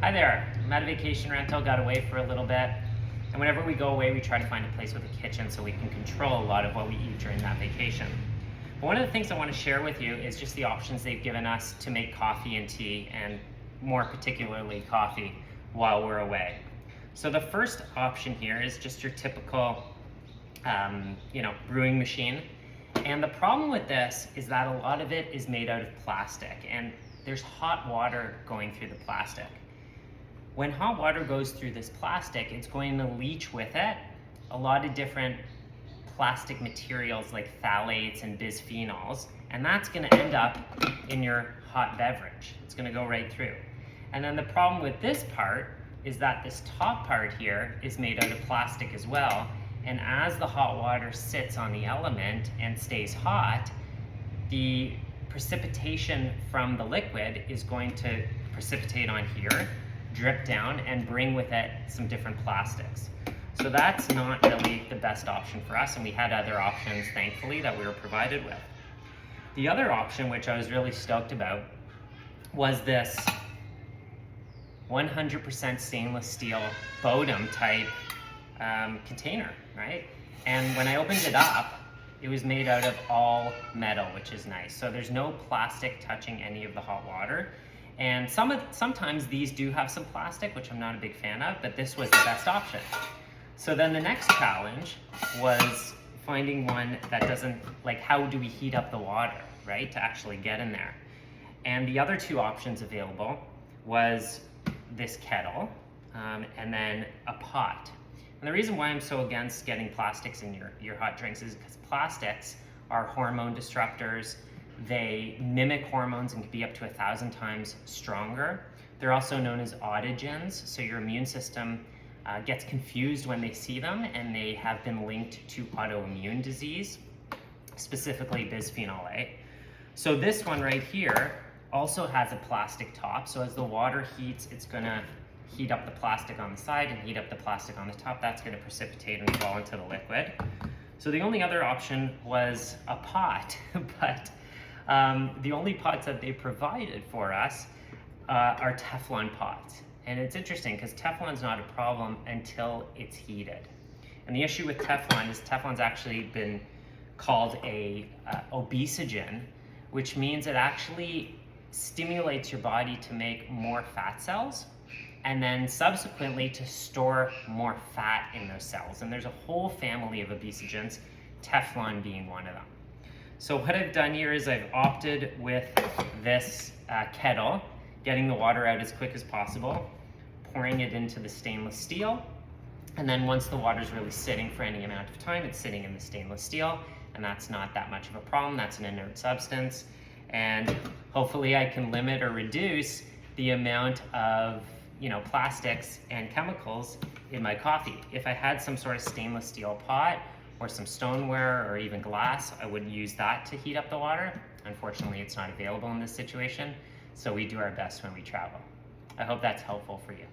Hi there, I'm at a vacation rental, got away for a little bit, and whenever we go away we try to find a place with a kitchen so we can control a lot of what we eat during that vacation. But one of the things I want to share with you is just the options they've given us to make coffee and tea, and more particularly coffee, while we're away. So the first option here is just your typical brewing machine. And the problem with this is that a lot of it is made out of plastic, and there's hot water going through the plastic. When hot water goes through this plastic, it's going to leach with it a lot of different plastic materials like phthalates and bisphenols, and that's going to end up in your hot beverage. It's going to go right through. And then the problem with this part is that this top part here is made out of plastic as well, and as the hot water sits on the element and stays hot, the precipitation from the liquid is going to precipitate on here, drip down, and bring with it some different plastics. So that's not really the best option for us, and we had other options, thankfully, that we were provided with. The other option, which I was really stoked about, was this 100% stainless steel Bodum type container, right? And when I opened it up, it was made out of all metal, which is nice. So there's no plastic touching any of the hot water. And sometimes these do have some plastic, which I'm not a big fan of, but this was the best option. So then the next challenge was finding one that doesn't, like, how do we heat up the water, right, to actually get in there? And the other two options available was this kettle and then a pot. And the reason why I'm so against getting plastics in your hot drinks is because plastics are hormone disruptors. They mimic hormones and can be up to 1,000 times stronger. They're also known as autogens, so your immune system gets confused when they see them, and they have been linked to autoimmune disease, specifically bisphenol A. So this one right here also has a plastic top, so as the water heats, it's gonna heat up the plastic on the side and heat up the plastic on the top. That's gonna precipitate and fall into the liquid. So the only other option was a pot, but the only pots that they provided for us are Teflon pots. And it's interesting because Teflon's not a problem until it's heated. And the issue with Teflon is Teflon's actually been called a obesogen, which means it actually stimulates your body to make more fat cells, and then subsequently to store more fat in those cells. And there's a whole family of obesogens, Teflon being one of them. So what I've done here is I've opted with this kettle, getting the water out as quick as possible, pouring it into the stainless steel, and then once the water's really sitting for any amount of time, it's sitting in the stainless steel, and that's not that much of a problem. That's an inert substance, and hopefully I can limit or reduce the amount of plastics and chemicals in my coffee. If I had some sort of stainless steel pot or some stoneware or even glass, I would use that to heat up the water. Unfortunately, it's not available in this situation, so we do our best when we travel. I hope that's helpful for you.